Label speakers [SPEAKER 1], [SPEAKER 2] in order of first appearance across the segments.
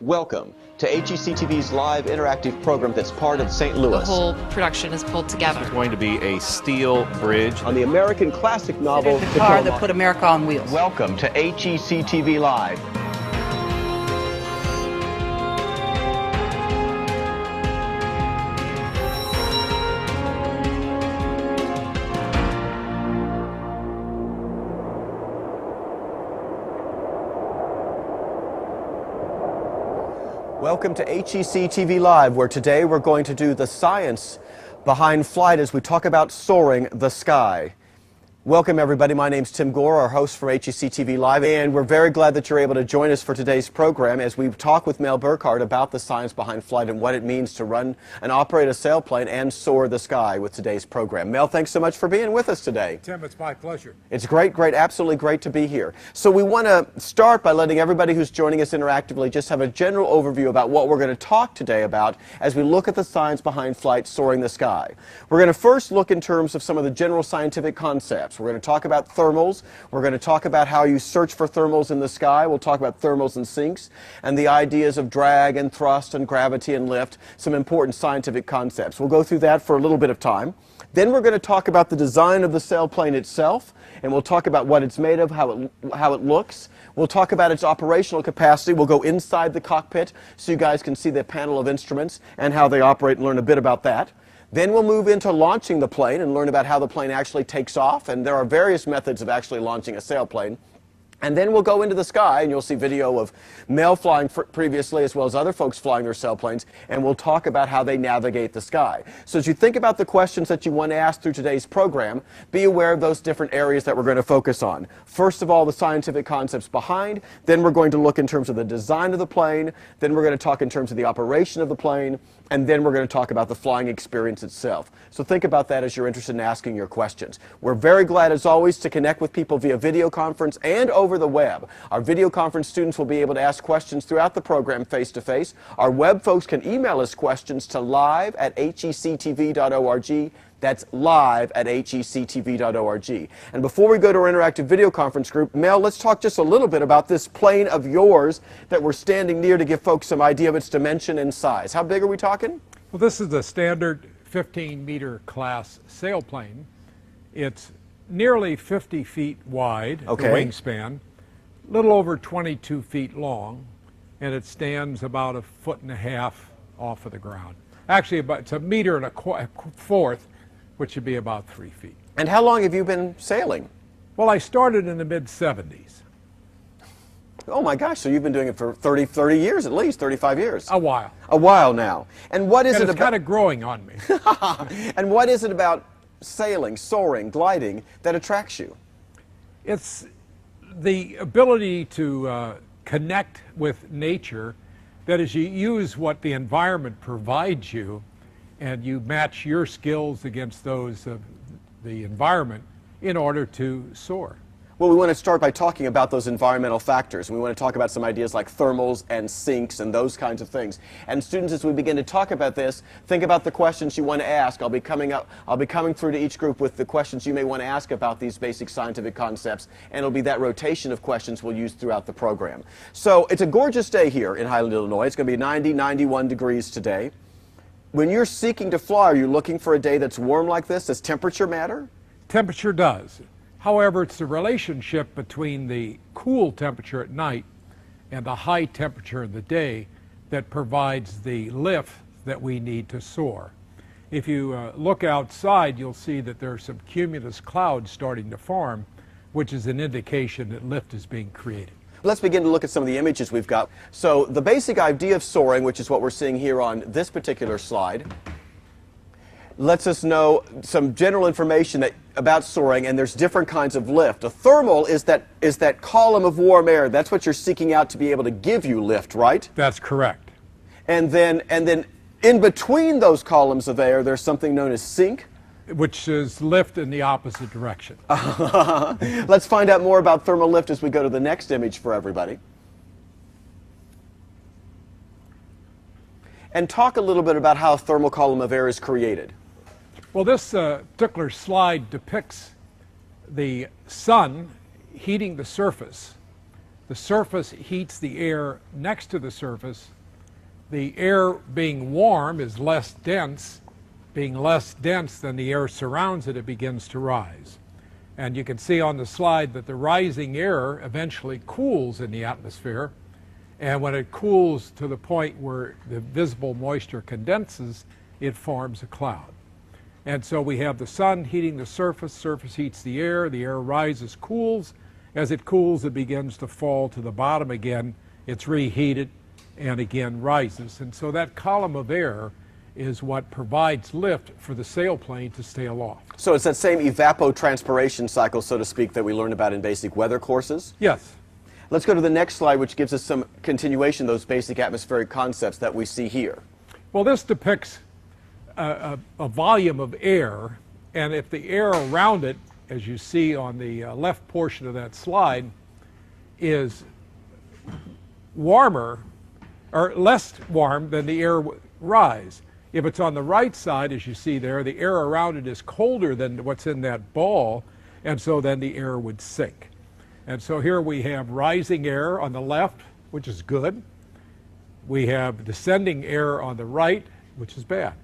[SPEAKER 1] Welcome to HECTV's live interactive program that's part of St. Louis.
[SPEAKER 2] The whole production is pulled together.
[SPEAKER 3] It's going to be a steel bridge.
[SPEAKER 1] On the American classic novel,
[SPEAKER 4] The car that put America on wheels.
[SPEAKER 1] Welcome to HECTV Live. Welcome to HECTV Live, where today we're going to do the science behind flight as we talk about soaring the sky. Welcome everybody, my name's Tim Gore, our host from HECTV Live, and we're very glad that you're able to join us for today's program as we talk with Mel Burkhart about the science behind flight and what it means to run and operate a sailplane and soar the sky with today's program. Mel, thanks so much for being with us today.
[SPEAKER 5] Tim, it's my pleasure.
[SPEAKER 1] It's great, absolutely great to be here. So we want to start by letting everybody who's joining us interactively just have a general overview about what we're going to talk today about as we look at the science behind flight soaring the sky. We're going to first look in terms of some of the general scientific concepts. We're going to talk about thermals. We're going to talk about how you search for thermals in the sky. We'll talk about thermals and sinks and the ideas of drag and thrust and gravity and lift, some important scientific concepts. We'll go through that for a little bit of time. Then we're going to talk about the design of the sailplane itself, and we'll talk about what it's made of, how it looks. We'll talk about its operational capacity. We'll go inside the cockpit so you guys can see the panel of instruments and how they operate and learn a bit about that. Then we'll move into launching the plane and learn about how the plane actually takes off, and there are various methods of actually launching a sailplane. And then we'll go into the sky, and you'll see video of Mel flying previously as well as other folks flying their sailplanes, and we'll talk about how they navigate the sky. So as you think about the questions that you want to ask through today's program, be aware of those different areas that we're going to focus on. First of all, the scientific concepts behind, then we're going to look in terms of the design of the plane, then we're going to talk in terms of the operation of the plane, and then we're going to talk about the flying experience itself. So think about that as you're interested in asking your questions. We're very glad, as always, to connect with people via video conference and over the web. Our video conference students will be able to ask questions throughout the program face-to-face. Our web folks can email us questions to live@hectv.org. That's live@hectv.org. And before we go to our interactive video conference group, Mel, let's talk just a little bit about this plane of yours that we're standing near to give folks some idea of its dimension and size. How big are we talking?
[SPEAKER 5] Well, this is a standard 15-meter class sailplane. It's nearly 50 feet wide, the wingspan, a little over 22 feet long, and it stands about 1.5 feet off of the ground. Actually, it's 1.25 meters, which would be about 3 feet.
[SPEAKER 1] And how long have you been sailing?
[SPEAKER 5] Well, I started in the mid-'70s.
[SPEAKER 1] Oh my gosh, so you've been doing it for 30 years at least, 35 years.
[SPEAKER 5] A while.
[SPEAKER 1] A while now. And what is it about?
[SPEAKER 5] It's kind of growing on me.
[SPEAKER 1] And what is it about sailing, soaring, gliding that attracts you?
[SPEAKER 5] It's the ability to connect with nature. That is, you use what the environment provides you, and you match your skills against those of the environment in order to soar.
[SPEAKER 1] Well, we want to start by talking about those environmental factors. We want to talk about some ideas like thermals and sinks and those kinds of things. And students, as we begin to talk about this, think about the questions you want to ask. I'll be coming through to each group with the questions you may want to ask about these basic scientific concepts, and it'll be that rotation of questions we'll use throughout the program. So it's a gorgeous day here in Highland, Illinois. It's going to be 90, 91 degrees today. When you're seeking to fly, are you looking for a day that's warm like this? Does temperature matter?
[SPEAKER 5] Temperature does. However, it's the relationship between the cool temperature at night and the high temperature in the day that provides the lift that we need to soar. If you look outside, you'll see that there are some cumulus clouds starting to form, which is an indication that lift is being created.
[SPEAKER 1] Let's begin to look at some of the images we've got. So the basic idea of soaring, which is what we're seeing here on this particular slide, lets us know some general information about soaring, and there's different kinds of lift. A thermal is that column of warm air. That's what you're seeking out to be able to give you lift, right?
[SPEAKER 5] That's correct.
[SPEAKER 1] And then in between those columns of air, there's something known as sink,
[SPEAKER 5] which is lift in the opposite direction.
[SPEAKER 1] Let's find out more about thermal lift as we go to the next image for everybody. And talk a little bit about how a thermal column of air is created.
[SPEAKER 5] Well, this particular slide depicts the sun heating the surface The surface heats the air next to the surface. The air being warm is less dense. Being less dense than the air surrounds it, it begins to rise. And you can see on the slide that the rising air eventually cools in the atmosphere. And when it cools to the point where the visible moisture condenses, it forms a cloud. And so we have the sun heating the surface heats the air rises, cools. As it cools, it begins to fall to the bottom again. It's reheated and again rises. And so that column of air is what provides lift for the sailplane to stay aloft.
[SPEAKER 1] So it's that same evapotranspiration cycle, so to speak, that we learned about in basic weather courses?
[SPEAKER 5] Yes.
[SPEAKER 1] Let's go to the next slide, which gives us some continuation of those basic atmospheric concepts that we see here.
[SPEAKER 5] Well, this depicts a volume of air, and if the air around it, as you see on the left portion of that slide, is warmer or less warm than the air rise. If it's on the right side, as you see there, the air around it is colder than what's in that ball, and so then the air would sink. And so here we have rising air on the left, which is good. We have descending air on the right, which is bad.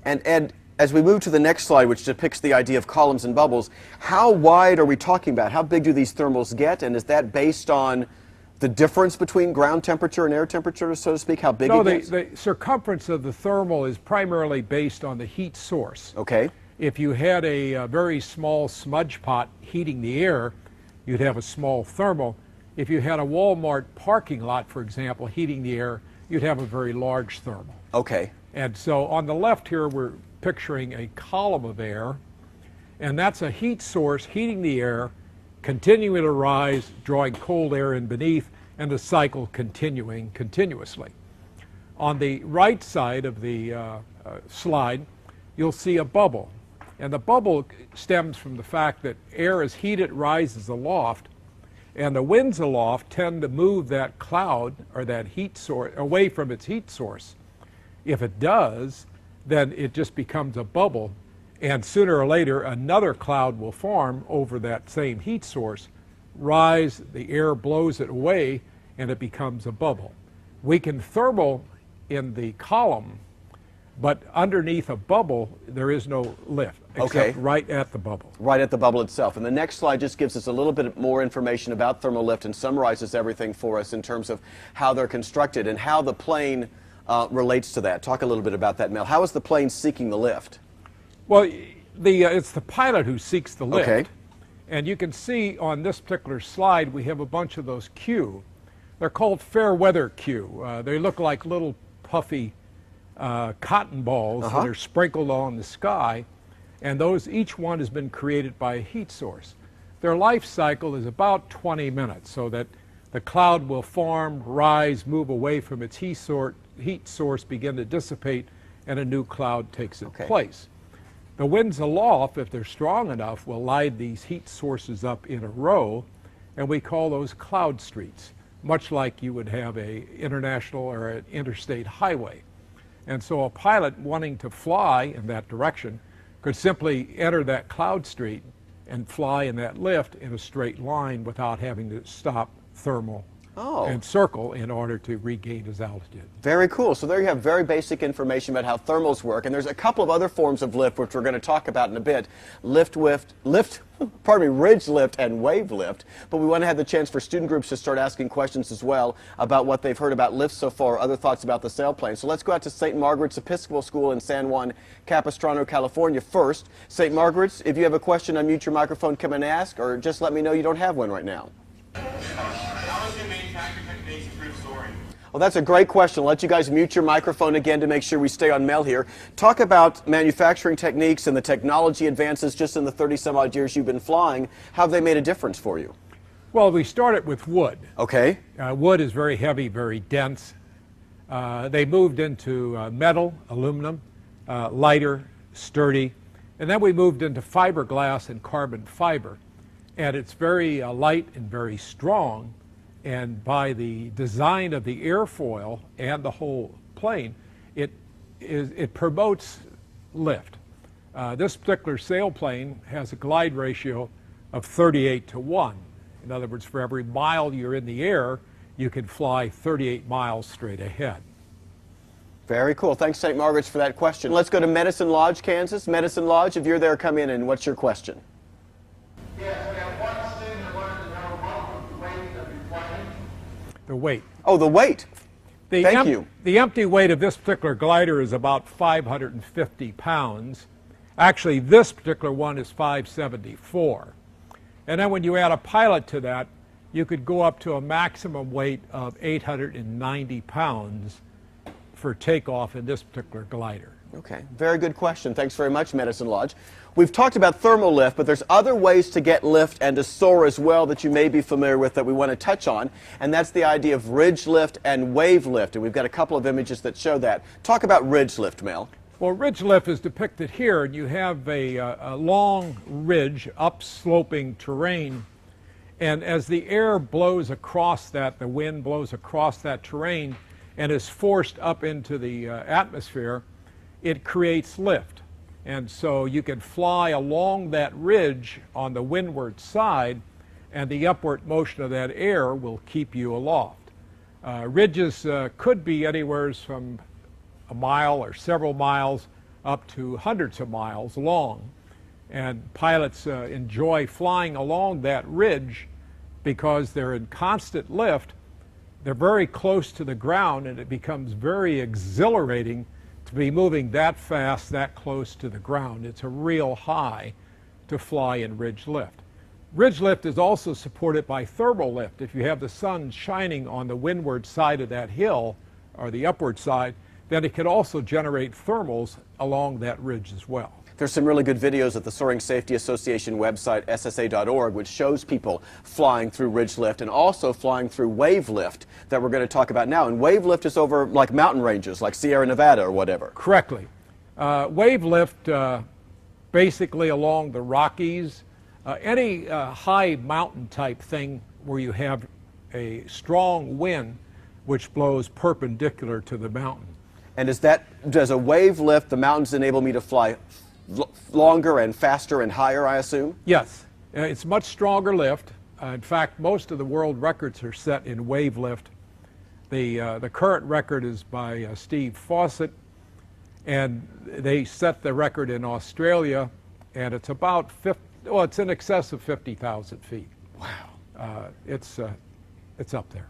[SPEAKER 1] And Ed, as we move to the next slide, which depicts the idea of columns and bubbles, how wide are we talking about? How big do these thermals get? And is that based on the difference between ground temperature and air temperature, so to speak, how big it gets?
[SPEAKER 5] No, the circumference of the thermal is primarily based on the heat source.
[SPEAKER 1] Okay.
[SPEAKER 5] If you had a very small smudge pot heating the air, you'd have a small thermal. If you had a Walmart parking lot, for example, heating the air, you'd have a very large thermal.
[SPEAKER 1] Okay.
[SPEAKER 5] And so on the left here, we're picturing a column of air, and that's a heat source heating the air, continuing to rise, drawing cold air in beneath, and the cycle continuing continuously. On the right side of the slide, you'll see a bubble. And the bubble stems from the fact that air is heated, rises aloft, and the winds aloft tend to move that cloud or that heat source away from its heat source. If it does, then it just becomes a bubble, and sooner or later another cloud will form over that same heat source, rise, the air blows it away, and it becomes a bubble. We can thermal in the column, but underneath a bubble there is no lift, except right at the bubble.
[SPEAKER 1] Right at the bubble itself. And the next slide just gives us a little bit more information about thermal lift and summarizes everything for us in terms of how they're constructed and how the plane relates to that. Talk a little bit about that, Mel. How is the plane seeking the lift?
[SPEAKER 5] Well, it's the pilot who seeks the lift.
[SPEAKER 1] Okay.
[SPEAKER 5] And you can see on this particular slide we have a bunch of those Q. They're called fair weather Q. They look like little puffy cotton balls that are sprinkled on the sky, and those, each one has been created by a heat source. Their life cycle is about 20 minutes, so that the cloud will form, rise, move away from its heat source, begin to dissipate, and a new cloud takes its place. The winds aloft, if they're strong enough, will line these heat sources up in a row, and we call those cloud streets, much like you would have a international or an interstate highway. And so a pilot wanting to fly in that direction could simply enter that cloud street and fly in that lift in a straight line without having to stop, thermal, and circle in order to regain his altitude.
[SPEAKER 1] Very cool. So there you have very basic information about how thermals work. And there's a couple of other forms of lift which we're going to talk about in a bit. Ridge lift and wave lift. But we want to have the chance for student groups to start asking questions as well about what they've heard about lifts so far, other thoughts about the sailplane. So let's go out to St. Margaret's Episcopal School in San Juan Capistrano, California first. St. Margaret's, if you have a question, unmute your microphone, come and ask, or just let me know you don't have one right now. Well, that's a great question. I'll let you guys mute your microphone again to make sure we stay on Mel here. Talk about manufacturing techniques and the technology advances just in the 30-some-odd years you've been flying. How have they made a difference for you?
[SPEAKER 5] Well, we started with wood.
[SPEAKER 1] Okay.
[SPEAKER 5] Wood is very heavy, very dense. They moved into metal, aluminum, lighter, sturdy. And then we moved into fiberglass and carbon fiber. And it's very light and very strong. And by the design of the airfoil and the whole plane, it promotes lift. This particular sailplane has a glide ratio of 38 to 1. In other words, for every mile you're in the air, you can fly 38 miles straight ahead.
[SPEAKER 1] Very cool. Thanks, St. Margaret's, for that question. Let's go to Medicine Lodge, Kansas. Medicine Lodge, if you're there, come in, and what's your question?
[SPEAKER 6] Yes, we have one student who wanted to know what was the weight of your plane.
[SPEAKER 5] The weight.
[SPEAKER 1] Oh, the weight. Thank you.
[SPEAKER 5] The empty weight of this particular glider is about 550 pounds. Actually, this particular one is 574. And then when you add a pilot to that, you could go up to a maximum weight of 890 pounds for takeoff in this particular glider.
[SPEAKER 1] Okay, very good question. Thanks very much, Medicine Lodge. We've talked about thermal lift, but there's other ways to get lift and to soar as well that you may be familiar with that we want to touch on, and that's the idea of ridge lift and wave lift, and we've got a couple of images that show that. Talk about ridge lift, Mel.
[SPEAKER 5] Well, ridge lift is depicted here, and you have a long ridge, upsloping terrain, and as the air blows across that, the wind blows across that terrain and is forced up into the atmosphere, it creates lift. And so you can fly along that ridge on the windward side, and the upward motion of that air will keep you aloft. Ridges could be anywhere from a mile or several miles up to hundreds of miles long. And pilots enjoy flying along that ridge because they're in constant lift. They're very close to the ground, and it becomes very exhilarating to be moving that fast, that close to the ground. It's a real high to fly in ridge lift. Ridge lift is also supported by thermal lift. If you have the sun shining on the windward side of that hill, or the upward side, then it can also generate thermals along that ridge as well.
[SPEAKER 1] There's some really good videos at the Soaring Safety Association website, ssa.org, which shows people flying through ridge lift and also flying through wave lift that we're going to talk about now. And wave lift is over like mountain ranges, like Sierra Nevada or whatever.
[SPEAKER 5] Correctly. Wave lift basically along the Rockies, any high mountain type thing where you have a strong wind which blows perpendicular to the mountain.
[SPEAKER 1] And does a wave lift the mountains enable me to fly longer and faster and higher, I assume?
[SPEAKER 5] Yes, it's much stronger lift. In fact, most of the world records are set in wave lift. The current record is by Steve Fawcett, and they set the record in Australia, and it's about it's in excess of 50,000 feet. Wow, it's up there.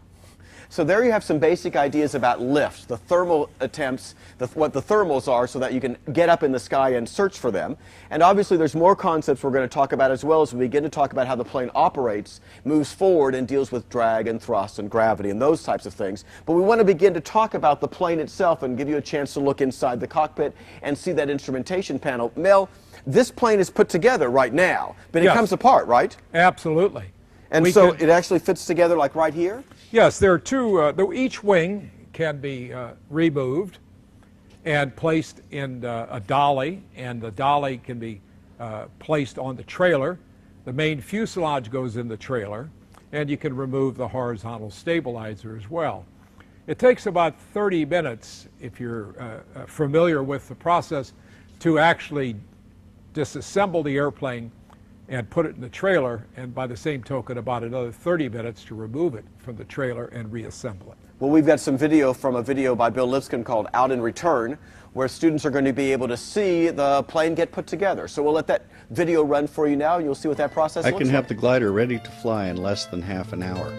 [SPEAKER 1] So there you have some basic ideas about lift, the thermal attempts, what the thermals are so that you can get up in the sky and search for them. And obviously there's more concepts we're going to talk about as well as we begin to talk about how the plane operates, moves forward, and deals with drag and thrust and gravity and those types of things. But we want to begin to talk about the plane itself and give you a chance to look inside the cockpit and see that instrumentation panel. Mel, this plane is put together right now, but it comes apart, right?
[SPEAKER 5] Absolutely.
[SPEAKER 1] And so it actually fits together like right here?
[SPEAKER 5] Yes, there are two. Each wing can be removed and placed in a dolly, and the dolly can be placed on the trailer. The main fuselage goes in the trailer, and you can remove the horizontal stabilizer as well. It takes about 30 minutes, if you're familiar with the process, to actually disassemble the airplane and put it in the trailer, and by the same token about another 30 minutes to remove it from the trailer and reassemble it.
[SPEAKER 1] Well, we've got some video from a video by Bill Lipscomb called Out in Return, where students are going to be able to see the plane get put together. So we'll let that video run for you now, and you'll see what that process looks like.
[SPEAKER 7] I can have the glider ready to fly in less than half an hour.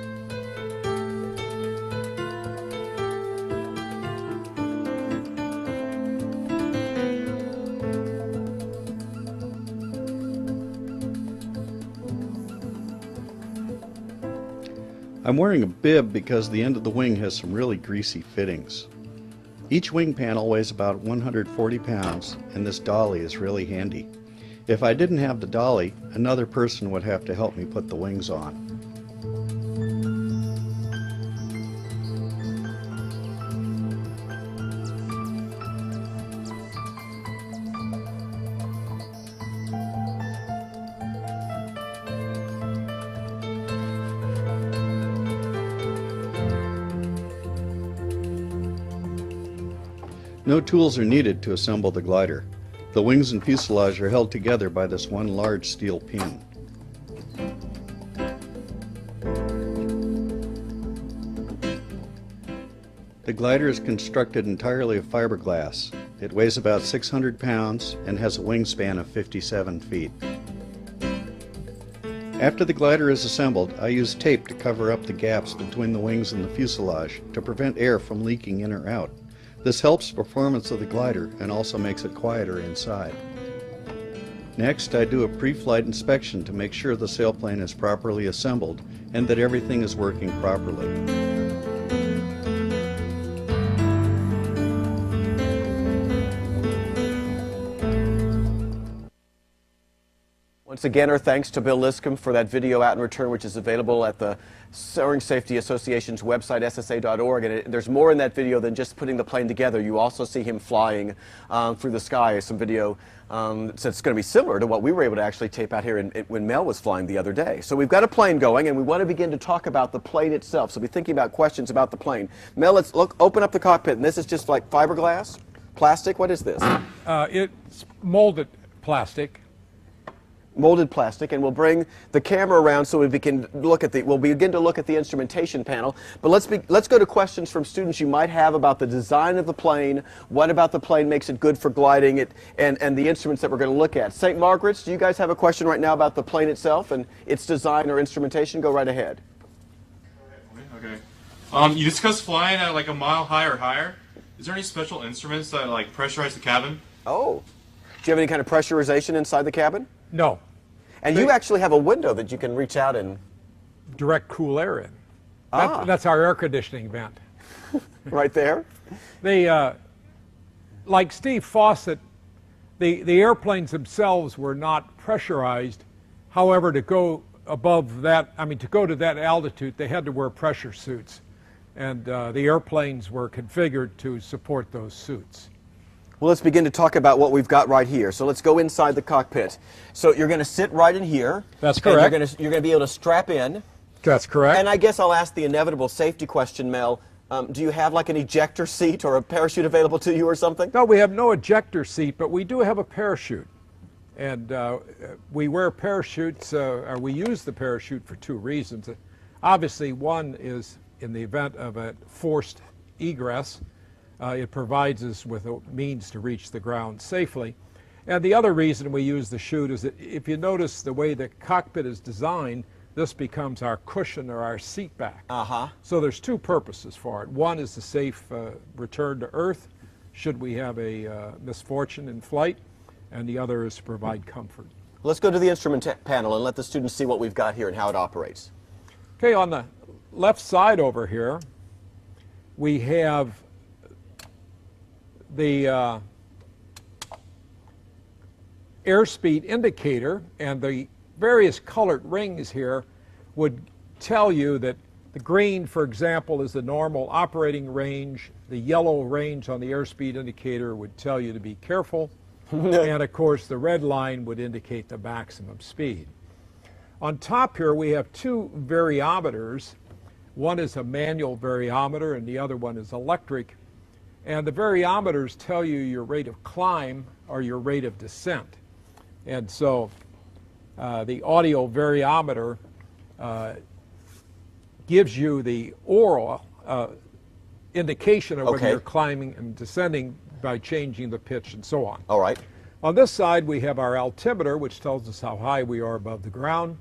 [SPEAKER 7] I'm wearing a bib because the end of the wing has some really greasy fittings. Each wing panel weighs about 140 pounds, and this dolly is really handy. If I didn't have the dolly, another person would have to help me put the wings on. No tools are needed to assemble the glider. The wings and fuselage are held together by this one large steel pin. The glider is constructed entirely of fiberglass. It weighs about 600 pounds and has a wingspan of 57 feet. After the glider is assembled, I use tape to cover up the gaps between the wings and the fuselage to prevent air from leaking in or out. This helps the performance of the glider and also makes it quieter inside. Next, I do a pre-flight inspection to make sure the sailplane is properly assembled and that everything is working properly.
[SPEAKER 1] Once again, our thanks to Bill Liscombe for that video out in return, which is available at the Soaring Safety Association's website, ssa.org. And there's more in that video than just putting the plane together. You also see him flying through the sky. Some video that's going to be similar to what we were able to actually tape out here when Mel was flying the other day. So we've got a plane going, and we want to begin to talk about the plane itself. So we'll be thinking about questions about the plane. Mel, let's open up the cockpit. And this is just like fiberglass? Plastic? What is this?
[SPEAKER 5] It's molded plastic.
[SPEAKER 1] Molded plastic, and we'll bring the camera around so we can look at we'll begin to look at the instrumentation panel. But let's go to questions from students you might have about the design of the plane, what about the plane makes it good for gliding, and the instruments that we're going to look at. St. Margaret's, do you guys have a question right now about the plane itself and its design or instrumentation? Go right ahead.
[SPEAKER 8] Okay. You discussed flying at like a mile high or higher. Is there any special instruments that like pressurize the cabin?
[SPEAKER 1] Oh. Do you have any kind of pressurization inside the cabin?
[SPEAKER 5] No.
[SPEAKER 1] And you actually have a window that you can reach out and
[SPEAKER 5] direct cool air in. That's our air conditioning vent.
[SPEAKER 1] Right there?
[SPEAKER 5] They, like Steve Fawcett, the airplanes themselves were not pressurized. However, to go above that, to go to that altitude, they had to wear pressure suits. And the airplanes were configured to support those suits.
[SPEAKER 1] Well, let's begin to talk about what we've got right here. So let's go inside the cockpit. So you're going to sit right in here.
[SPEAKER 5] That's correct.
[SPEAKER 1] And you're going to be able to strap in.
[SPEAKER 5] That's correct.
[SPEAKER 1] And I guess I'll ask the inevitable safety question, Mel. Do you have like an ejector seat or a parachute available to you or something?
[SPEAKER 5] No, we have no ejector seat, but we do have a parachute. And we wear parachutes, or we use the parachute for two reasons. Obviously, one is in the event of a forced egress. It provides us with a means to reach the ground safely. And the other reason we use the chute is that if you notice the way the cockpit is designed, this becomes our cushion or our seat back. So there's two purposes for it. One is the safe return to Earth should we have a misfortune in flight, and the other is to provide comfort.
[SPEAKER 1] Let's go to the instrument panel and let the students see what we've got here and how it operates.
[SPEAKER 5] Okay, on the left side over here, we have the airspeed indicator, and the various colored rings here would tell you that the green, for example, is the normal operating range. The yellow range on the airspeed indicator would tell you to be careful. And of course, the red line would indicate the maximum speed. On top here, we have two variometers. One is a manual variometer, and the other one is electric. And the variometers tell you your rate of climb or your rate of descent. And so the audio variometer gives you the oral indication of whether you're climbing and descending by changing the pitch and so on.
[SPEAKER 1] All right.
[SPEAKER 5] On this side, we have our altimeter, which tells us how high we are above the ground.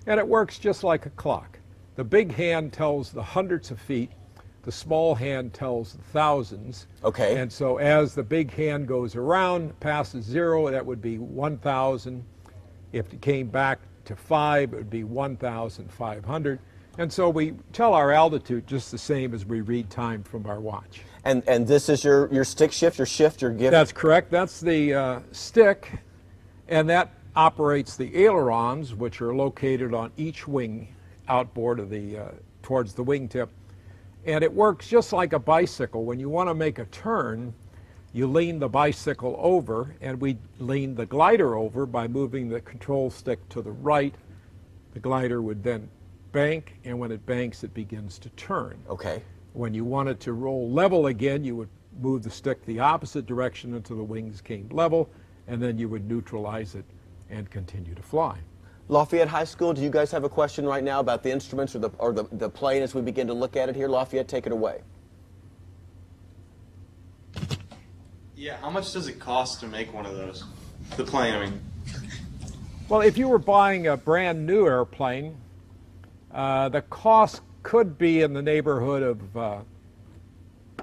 [SPEAKER 5] And it works just like a clock. The big hand tells the hundreds of feet. The small hand tells the thousands.
[SPEAKER 1] Okay.
[SPEAKER 5] And so as the big hand goes around, passes 0, that would be 1,000. If it came back to 5, it would be 1,500. And so we tell our altitude just the same as we read time from our watch.
[SPEAKER 1] And this is your stick shift, your gift?
[SPEAKER 5] That's correct. That's the stick, and that operates the ailerons, which are located on each wing outboard of the towards the wingtip. And it works just like a bicycle. When you want to make a turn, you lean the bicycle over, and we lean the glider over by moving the control stick to the right. The glider would then bank, and when it banks, it begins to turn.
[SPEAKER 1] Okay.
[SPEAKER 5] When you want it to roll level again, you would move the stick the opposite direction until the wings came level, and then you would neutralize it and continue to fly.
[SPEAKER 1] Lafayette High School, do you guys have a question right now about the instruments or the plane as we begin to look at it here? Lafayette, take it away.
[SPEAKER 8] Yeah, how much does it cost to make one of those? The plane, I mean.
[SPEAKER 5] Well, if you were buying a brand new airplane, the cost could be in the neighborhood of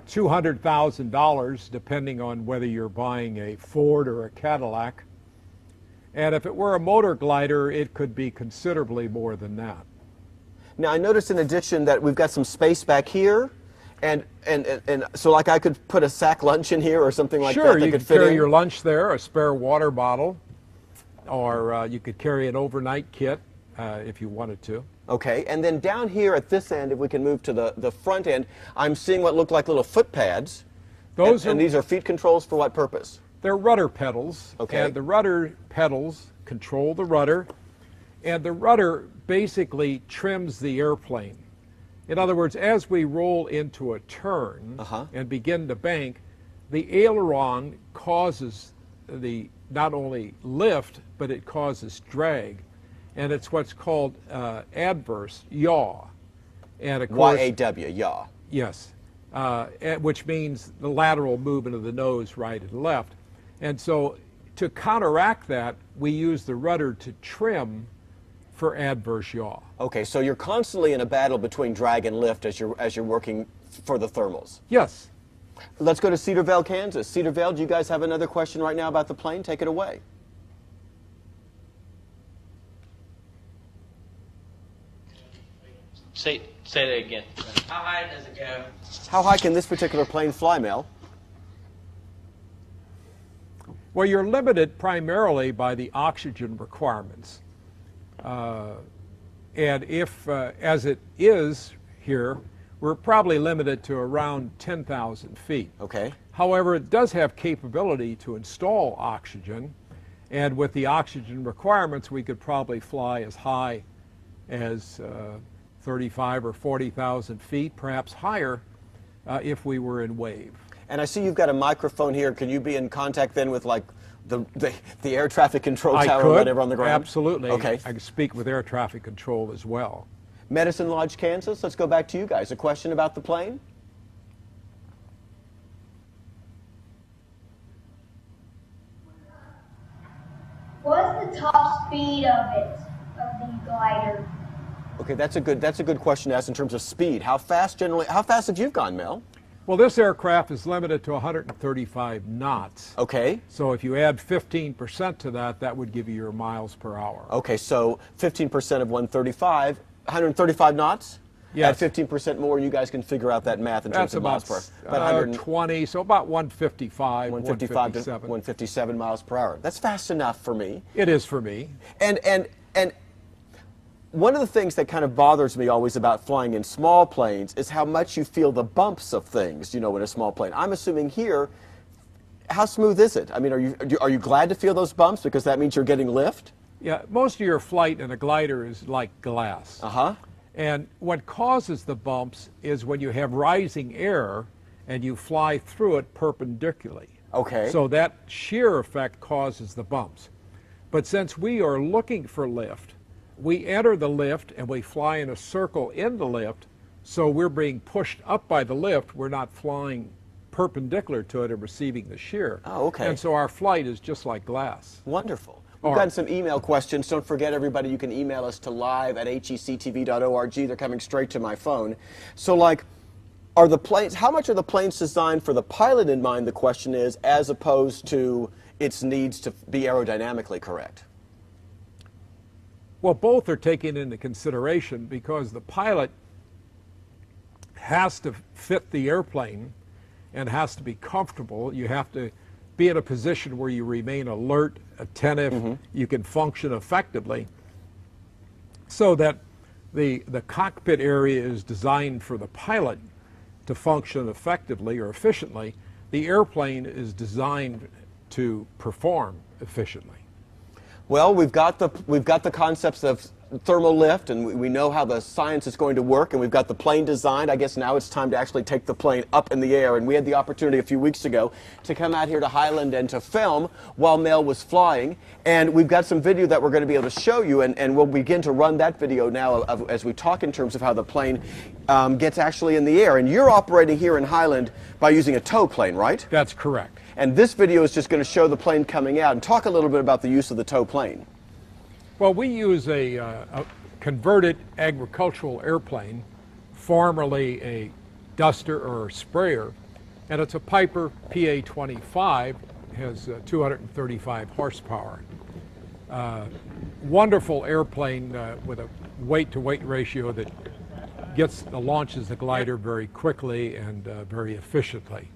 [SPEAKER 5] $200,000, depending on whether you're buying a Ford or a Cadillac. And if it were a motor glider, it could be considerably more than that.
[SPEAKER 1] Now, I noticed in addition that we've got some space back here, and so like I could put a sack lunch in here or something like
[SPEAKER 5] Sure,
[SPEAKER 1] that
[SPEAKER 5] you
[SPEAKER 1] could
[SPEAKER 5] could
[SPEAKER 1] fit
[SPEAKER 5] carry
[SPEAKER 1] in.
[SPEAKER 5] your lunch there, a spare water bottle, or you could carry an overnight kit if you wanted to.
[SPEAKER 1] Okay, and then down here at this end, if we can move to the front end, I'm seeing what look like little foot pads. And these are feet controls for what purpose?
[SPEAKER 5] They're rudder pedals,
[SPEAKER 1] Okay.
[SPEAKER 5] and the rudder pedals control the rudder, and the rudder basically trims the airplane. In other words, as we roll into a turn and begin to bank, the aileron causes the not only lift, but it causes drag, and it's what's called adverse yaw. And of course,
[SPEAKER 1] Y-A-W, yaw.
[SPEAKER 5] yes, which means the lateral movement of the nose, right and left. And so to counteract that, we use the rudder to trim for adverse yaw.
[SPEAKER 1] Okay, so you're constantly in a battle between drag and lift as you're working for the thermals.
[SPEAKER 5] Yes.
[SPEAKER 1] Let's go to Cedarvale, Kansas. Cedarvale, do you guys have another question right now about the plane? Take it away.
[SPEAKER 9] Say that again. How high does it go?
[SPEAKER 1] How high can this particular plane fly, Mel?
[SPEAKER 5] Well, you're limited primarily by the oxygen requirements. And if, as it is here, we're probably limited to around 10,000 feet.
[SPEAKER 1] Okay.
[SPEAKER 5] However, it does have capability to install oxygen, and with the oxygen requirements, we could probably fly as high as 35 or 40,000 feet, perhaps higher, if we were in wave.
[SPEAKER 1] And I see you've got a microphone here. Can you be in contact then with like the air traffic control tower or whatever on the ground?
[SPEAKER 5] Absolutely.
[SPEAKER 1] Okay.
[SPEAKER 5] I can speak with air traffic control as well.
[SPEAKER 1] Medicine Lodge, Kansas. Let's go back to you guys. A question about the plane?
[SPEAKER 10] What is the top speed of it, of the glider?
[SPEAKER 1] Okay, that's a good question to ask in terms of speed. How fast have you gone, Mel?
[SPEAKER 5] Well, this aircraft is limited to 135 knots.
[SPEAKER 1] Okay.
[SPEAKER 5] So if you add 15% to that, that would give you your miles per hour.
[SPEAKER 1] Okay, so 15% of 135 knots?
[SPEAKER 5] Yes.
[SPEAKER 1] Add 15% more, and you guys can figure out that math in terms
[SPEAKER 5] That's
[SPEAKER 1] of
[SPEAKER 5] about
[SPEAKER 1] miles per hour.
[SPEAKER 5] 20, so about 155,
[SPEAKER 1] 155 to
[SPEAKER 5] 157.
[SPEAKER 1] 157 miles per hour. That's fast enough for me.
[SPEAKER 5] It is for me.
[SPEAKER 1] And one of the things that kind of bothers me always about flying in small planes is how much you feel the bumps of things, you know, in a small plane. I'm assuming here, how smooth is it? I mean, are you glad to feel those bumps because that means you're getting lift?
[SPEAKER 5] Yeah, most of your flight in a glider is like glass.
[SPEAKER 1] Uh-huh.
[SPEAKER 5] And what causes the bumps is when you have rising air and you fly through it perpendicularly.
[SPEAKER 1] Okay.
[SPEAKER 5] So that shear effect causes the bumps. But since we are looking for lift, we enter the lift and we fly in a circle in the lift, so we're being pushed up by the lift. We're not flying perpendicular to it and receiving the shear.
[SPEAKER 1] Oh, okay.
[SPEAKER 5] And so our flight is just like glass.
[SPEAKER 1] Wonderful. We've gotten some email questions. Don't forget, everybody, you can email us to live@hectv.org. They're coming straight to my phone. So, like, how much are the planes designed for the pilot in mind, the question is, as opposed to its needs to be aerodynamically correct?
[SPEAKER 5] Well, both are taken into consideration because the pilot has to fit the airplane and has to be comfortable. You have to be in a position where you remain alert, attentive, you can function effectively, so that the cockpit area is designed for the pilot to function effectively or efficiently. The airplane is designed to perform efficiently.
[SPEAKER 1] Well, we've got the concepts of thermal lift, and we know how the science is going to work, and we've got the plane designed. I guess now it's time to actually take the plane up in the air, and we had the opportunity a few weeks ago to come out here to Highland and to film while Mel was flying, and we've got some video that we're going to be able to show you, and we'll begin to run that video now as we talk in terms of how the plane gets actually in the air. And you're operating here in Highland by using a tow plane, right?
[SPEAKER 5] That's correct.
[SPEAKER 1] And this video is just going to show the plane coming out and talk a little bit about the use of the tow plane.
[SPEAKER 5] Well, we use a converted agricultural airplane, formerly a duster or a sprayer, and it's a Piper PA-25, has 235 horsepower. Wonderful airplane with a weight-to-weight ratio that launches the glider very quickly and very efficiently.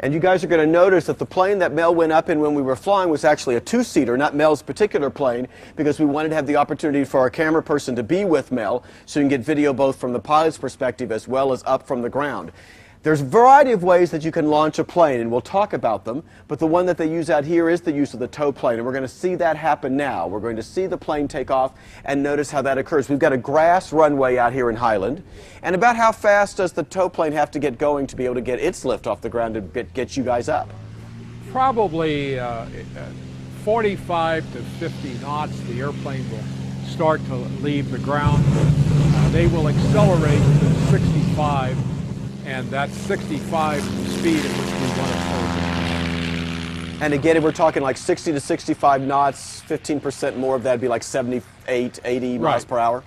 [SPEAKER 1] And you guys are going to notice that the plane that Mel went up in when we were flying was actually a two-seater, not Mel's particular plane, because we wanted to have the opportunity for our camera person to be with Mel so you can get video both from the pilot's perspective as well as up from the ground. There's a variety of ways that you can launch a plane, and we'll talk about them, but the one that they use out here is the use of the tow plane, and we're going to see that happen now. We're going to see the plane take off and notice how that occurs. We've got a grass runway out here in Highland, and about how fast does the tow plane have to get going to be able to get its lift off the ground and get you guys up?
[SPEAKER 5] Probably 45 to 50 knots, the airplane will start to leave the ground. They will accelerate to 65. And that's 65 speed at which we want to tow.
[SPEAKER 1] And again, we're talking like 60 to 65 knots, 15% more of that would be like 78, 80 miles per hour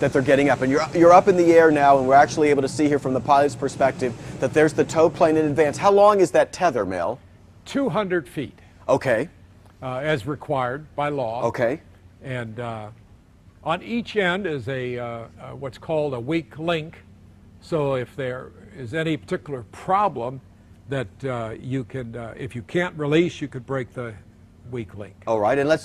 [SPEAKER 1] that they're getting up. And you're up in the air now, and we're actually able to see here from the pilot's perspective that there's the tow plane in advance. How long is that tether, Mel?
[SPEAKER 5] 200 feet.
[SPEAKER 1] Okay.
[SPEAKER 5] As required by law.
[SPEAKER 1] Okay.
[SPEAKER 5] And on each end is what's called a weak link. So if there is any particular problem that you can, if you can't release, you could break the weak link.
[SPEAKER 1] All right, and let's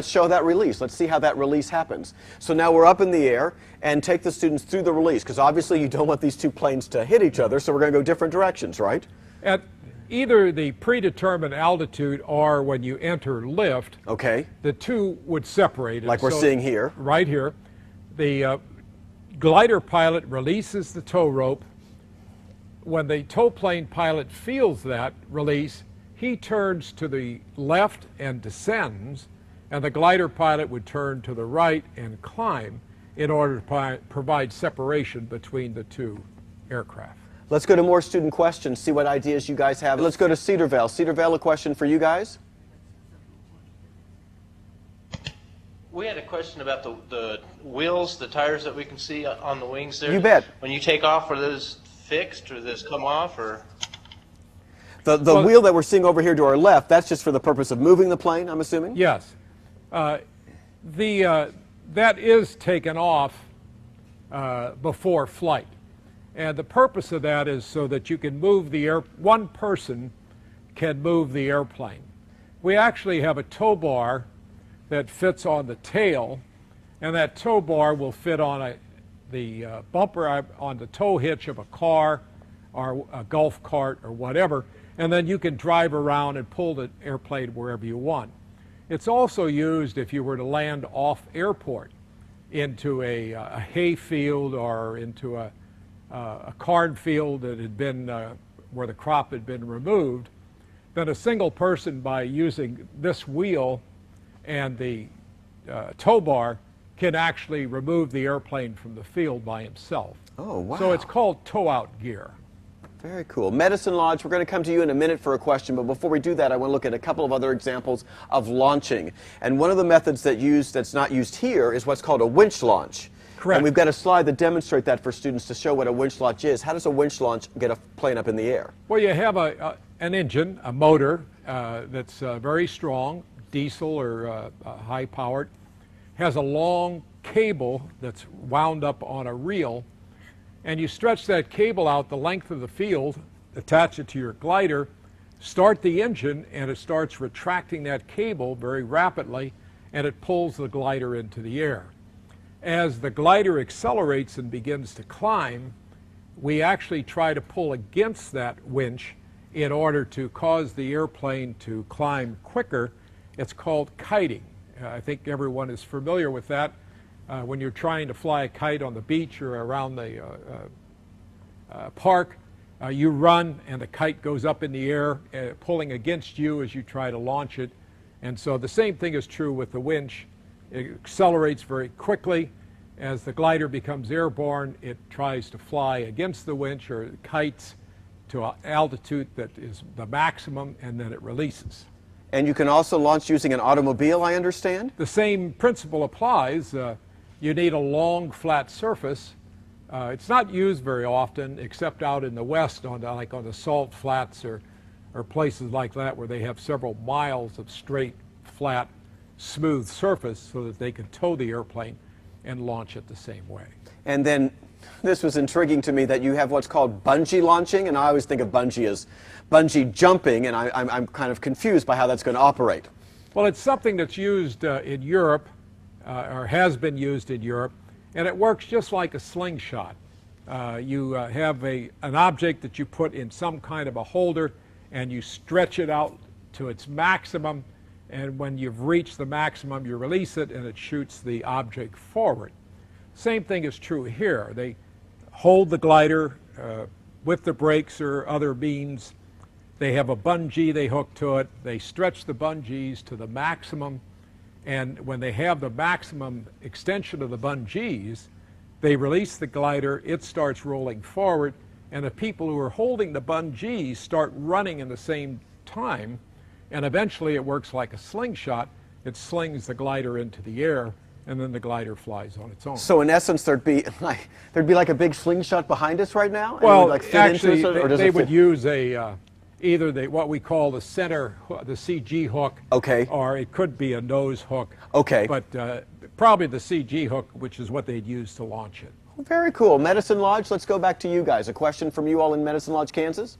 [SPEAKER 1] show that release. Let's see how that release happens. So now we're up in the air, and take the students through the release, because obviously you don't want these two planes to hit each other, so we're going to go different directions, right?
[SPEAKER 5] At either the predetermined altitude or when you enter lift,
[SPEAKER 1] okay,
[SPEAKER 5] the two would separate.
[SPEAKER 1] Like we're seeing here.
[SPEAKER 5] Right here. The glider pilot releases the tow rope. When the tow plane pilot feels that release, he turns to the left and descends, and the glider pilot would turn to the right and climb in order to provide separation between the two aircraft.
[SPEAKER 1] Let's go to more student questions, see what ideas you guys have. Let's go to Cedar Vale. Cedar Vale, a question for you guys?
[SPEAKER 9] We had a question about the wheels, the tires that we can see on the wings there.
[SPEAKER 1] You bet.
[SPEAKER 9] When you take off, are those fixed or do those come off? Or
[SPEAKER 1] the wheel that we're seeing over here to our left, that's just for the purpose of moving the plane, I'm assuming?
[SPEAKER 5] Yes. That is taken off before flight. And the purpose of that is so that you can move one person can move the airplane. We actually have a tow bar that fits on the tail, and that tow bar will fit on the bumper, on the tow hitch of a car or a golf cart or whatever, and then you can drive around and pull the airplane wherever you want. It's also used if you were to land off airport into a hay field or into a cornfield that had been where the crop had been removed. Then a single person, by using this wheel and the tow bar, can actually remove the airplane from the field by himself.
[SPEAKER 1] Oh, wow.
[SPEAKER 5] So it's called tow-out gear.
[SPEAKER 1] Very cool. Medicine Lodge, we're going to come to you in a minute for a question, but before we do that, I want to look at a couple of other examples of launching. And one of the methods that's not used here is what's called a winch launch.
[SPEAKER 5] Correct.
[SPEAKER 1] And we've got a slide that demonstrates that for students to show what a winch launch is. How does a winch launch get a plane up in the air?
[SPEAKER 5] Well, you have an engine, a motor that's very strong, diesel or high-powered, has a long cable that's wound up on a reel, and you stretch that cable out the length of the field, attach it to your glider, start the engine, and it starts retracting that cable very rapidly, and it pulls the glider into the air. As the glider accelerates and begins to climb, we actually try to pull against that winch in order to cause the airplane to climb quicker. It's called kiting. I think everyone is familiar with that. When you're trying to fly a kite on the beach or around the park, you run and the kite goes up in the air, pulling against you as you try to launch it. And so the same thing is true with the winch. It accelerates very quickly. As the glider becomes airborne, it tries to fly against the winch or kites to an altitude that is the maximum, and then it releases.
[SPEAKER 1] And you can also launch using an automobile, I understand?
[SPEAKER 5] The same principle applies. You need a long, flat surface. It's not used very often, except out in the west, like on the salt flats or places like that, where they have several miles of straight, flat, smooth surface so that they can tow the airplane and launch it the same way.
[SPEAKER 1] And then this was intriguing to me that you have what's called bungee launching, and I always think of bungee as bungee jumping, and I'm kind of confused by how that's going to operate.
[SPEAKER 5] Well, it's something that's used in Europe, or has been used in Europe, and it works just like a slingshot. You have an object that you put in some kind of a holder, and you stretch it out to its maximum, and when you've reached the maximum, you release it, and it shoots the object forward. Same thing is true here. They hold the glider with the brakes or other means. They have a bungee they hook to it. They stretch the bungees to the maximum, and when they have the maximum extension of the bungees, they release the glider, it starts rolling forward, and the people who are holding the bungees start running in the same time, and eventually it works like a slingshot. It slings the glider into the air, and then the glider flies on its own.
[SPEAKER 1] So in essence, there'd be like a big slingshot behind us right now?
[SPEAKER 5] Well,
[SPEAKER 1] and it would, fit
[SPEAKER 5] actually,
[SPEAKER 1] into us, or does
[SPEAKER 5] they
[SPEAKER 1] it
[SPEAKER 5] would
[SPEAKER 1] fit?
[SPEAKER 5] use either what we call the center, the CG hook,
[SPEAKER 1] Okay.
[SPEAKER 5] or it could be a nose hook.
[SPEAKER 1] Okay.
[SPEAKER 5] But probably the CG hook, which is what they'd use to launch it.
[SPEAKER 1] Very cool. Medicine Lodge, let's go back to you guys. A question from you all in Medicine Lodge, Kansas?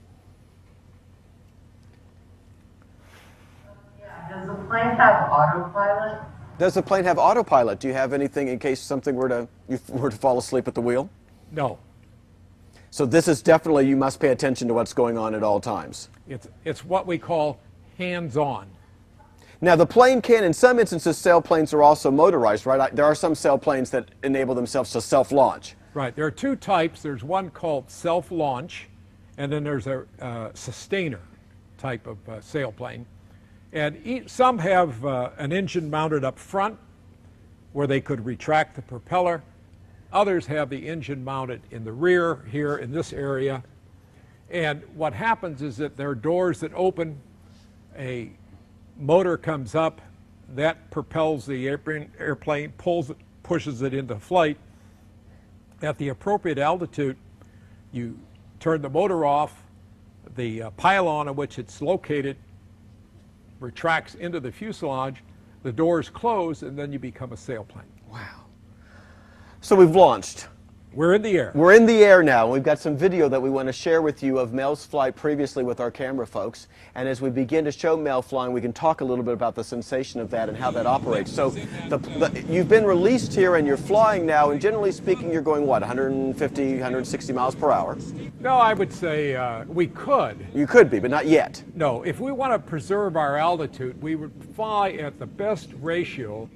[SPEAKER 11] Does the plane have autopilot?
[SPEAKER 1] Does the plane have autopilot? Do you have anything in case something you were to fall asleep at the wheel?
[SPEAKER 5] No.
[SPEAKER 1] So this is definitely, you must pay attention to what's going on at all times.
[SPEAKER 5] It's what we call hands-on.
[SPEAKER 1] Now the plane can, in some instances, sailplanes are also motorized, right? There are some sailplanes that enable themselves to self-launch.
[SPEAKER 5] Right. There are two types. There's one called self-launch, and then there's a sustainer type of sailplane. And some have an engine mounted up front where they could retract the propeller. Others have the engine mounted in the rear here in this area. And what happens is that there are doors that open, a motor comes up, that propels the airplane, pushes it into flight. At the appropriate altitude, you turn the motor off, the pylon on which it's located retracts into the fuselage, the doors close, and then you become a sailplane.
[SPEAKER 1] Wow. So we've launched.
[SPEAKER 5] We're in the air.
[SPEAKER 1] We're in the air now. We've got some video that we want to share with you of Mel's flight previously with our camera folks. And as we begin to show Mel flying, we can talk a little bit about the sensation of that and how that operates. So you've been released here and you're flying now, and generally speaking, you're going what, 150, 160 miles per hour?
[SPEAKER 5] No, I would say we could.
[SPEAKER 1] You could be, but not yet.
[SPEAKER 5] No, if we want to preserve our altitude, we would fly at the best ratio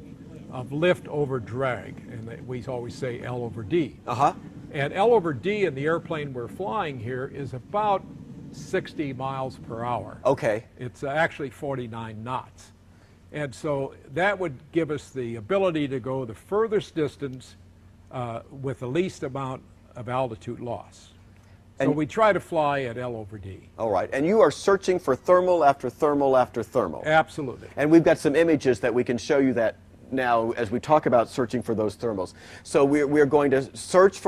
[SPEAKER 5] of lift over drag, and we always say L over D.
[SPEAKER 1] Uh-huh.
[SPEAKER 5] And L over D in the airplane we're flying here is about 60 miles per hour.
[SPEAKER 1] Okay.
[SPEAKER 5] It's actually 49 knots. And so that would give us the ability to go the furthest distance with the least amount of altitude loss. So we try to fly at L over D.
[SPEAKER 1] All right. And you are searching for thermal after thermal after thermal.
[SPEAKER 5] Absolutely.
[SPEAKER 1] And we've got some images that we can show you that now as we talk about searching for those thermals. So we're going to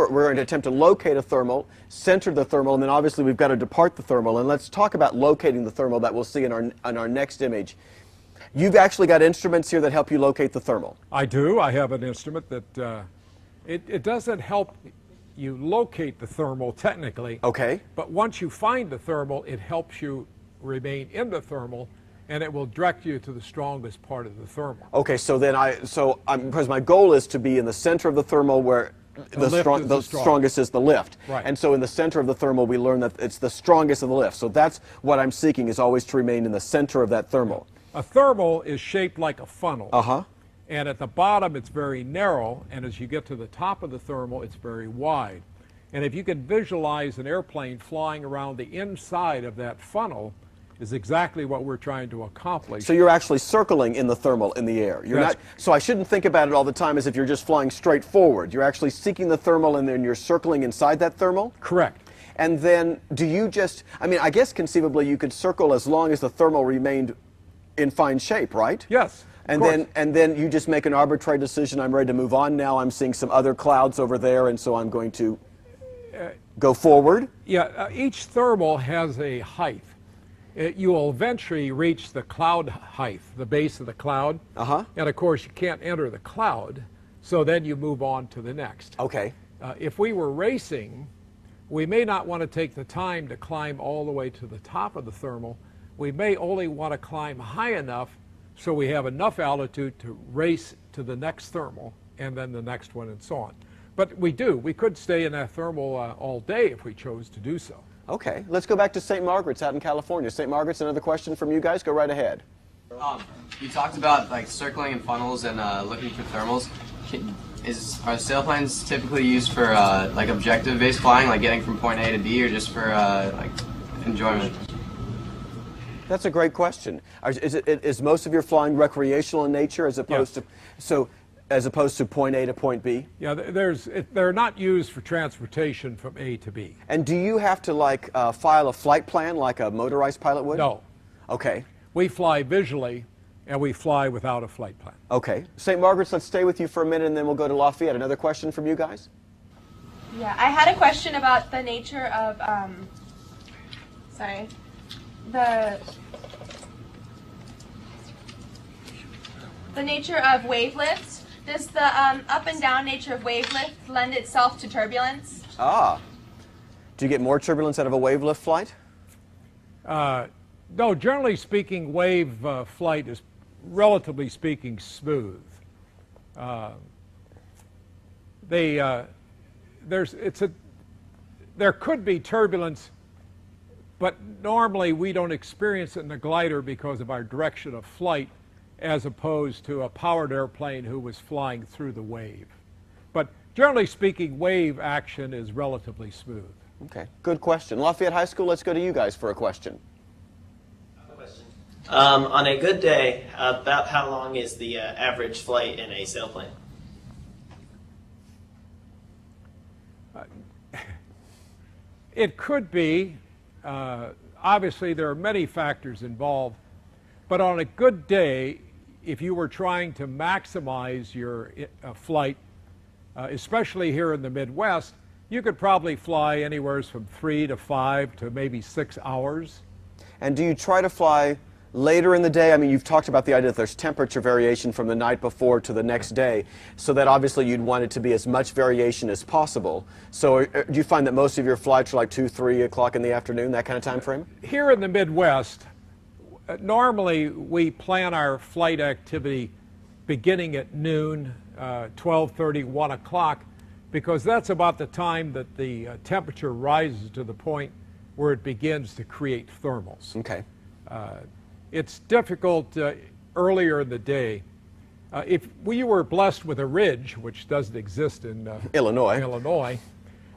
[SPEAKER 1] we're going to attempt to locate a thermal, center the thermal, and then obviously we've got to depart the thermal. And let's talk about locating the thermal that we'll see in our next image. You've actually got instruments here that help you locate the thermal.
[SPEAKER 5] I do. I have an instrument that it doesn't help you locate the thermal technically.
[SPEAKER 1] Okay.
[SPEAKER 5] But once you find the thermal, it helps you remain in the thermal, and it will direct you to the strongest part of the thermal.
[SPEAKER 1] Okay, so then because my goal is to be in the center of the thermal where the strongest is the lift.
[SPEAKER 5] Right.
[SPEAKER 1] And so in the center of the thermal, we learn that it's the strongest of the lift. So that's what I'm seeking, is always to remain in the center of that thermal.
[SPEAKER 5] A thermal is shaped like a funnel.
[SPEAKER 1] Uh-huh.
[SPEAKER 5] And at the bottom, it's very narrow, and as you get to the top of the thermal, it's very wide. And if you can visualize an airplane flying around the inside of that funnel, is exactly what we're trying to accomplish.
[SPEAKER 1] So you're actually circling in the thermal in the air. You're not. So I shouldn't think about it all the time as if you're just flying straight forward. You're actually seeking the thermal and then you're circling inside that thermal?
[SPEAKER 5] Correct.
[SPEAKER 1] And then do you just, I mean, I guess conceivably you could circle as long as the thermal remained in fine shape, right?
[SPEAKER 5] Yes.
[SPEAKER 1] And then you just make an arbitrary decision. I'm ready to move on now. I'm seeing some other clouds over there, and so I'm going to go forward.
[SPEAKER 5] Yeah, each thermal has a height. You will eventually reach the cloud height, the base of the cloud. And of course, you can't enter the cloud, so then you move on to the next.
[SPEAKER 1] Okay.
[SPEAKER 5] If we were racing, we may not want to take the time to climb all the way to the top of the thermal. We may only want to climb high enough so we have enough altitude to race to the next thermal and then the next one and so on. But we could stay in that thermal all day if we chose to do so.
[SPEAKER 1] Okay, let's go back to St. Margaret's out in California. St. Margaret's, another question from you guys. Go right ahead.
[SPEAKER 12] You talked about like circling in funnels and looking for thermals. Are sailplanes typically used for like objective-based flying, like getting from point A to B, or just for like enjoyment?
[SPEAKER 1] That's a great question. Is most of your flying recreational in nature as opposed to point A to point B?
[SPEAKER 5] Yeah, they're not used for transportation from A to B.
[SPEAKER 1] And do you have to like file a flight plan like a motorized pilot would?
[SPEAKER 5] No.
[SPEAKER 1] Okay.
[SPEAKER 5] We fly visually, and we fly without a flight plan.
[SPEAKER 1] Okay. St. Margaret's, let's stay with you for a minute, and then we'll go to Lafayette. Another question from you guys?
[SPEAKER 13] Yeah, I had a question about the nature of, the nature of wave lift. Does the up and down nature of wave lift lend itself to turbulence?
[SPEAKER 1] Ah. Do you get more turbulence out of a wave lift flight?
[SPEAKER 5] No, generally speaking, wave flight is, relatively speaking, smooth. There could be turbulence, but normally we don't experience it in a glider because of our direction of flight, as opposed to a powered airplane who was flying through the wave. But generally speaking, wave action is relatively smooth.
[SPEAKER 1] Okay, good question. Lafayette High School, let's go to you guys for a question.
[SPEAKER 14] On a good day, about how long is the average flight in a sailplane?
[SPEAKER 5] It could be. Obviously, there are many factors involved. But on a good day, if you were trying to maximize your flight, especially here in the Midwest, you could probably fly anywhere from 3 to 5 to maybe 6 hours.
[SPEAKER 1] And do you try to fly later in the day? I mean, you've talked about the idea that there's temperature variation from the night before to the next day, so that obviously you'd want it to be as much variation as possible. So do you find that most of your flights are like 2, 3 o'clock in the afternoon, that kind of time frame?
[SPEAKER 5] Here in the Midwest, normally we plan our flight activity beginning at noon, 12:30, 1 o'clock, because that's about the time that the temperature rises to the point where it begins to create thermals.
[SPEAKER 1] Okay.
[SPEAKER 5] It's difficult earlier in the day. If we were blessed with a ridge, which doesn't exist in Illinois,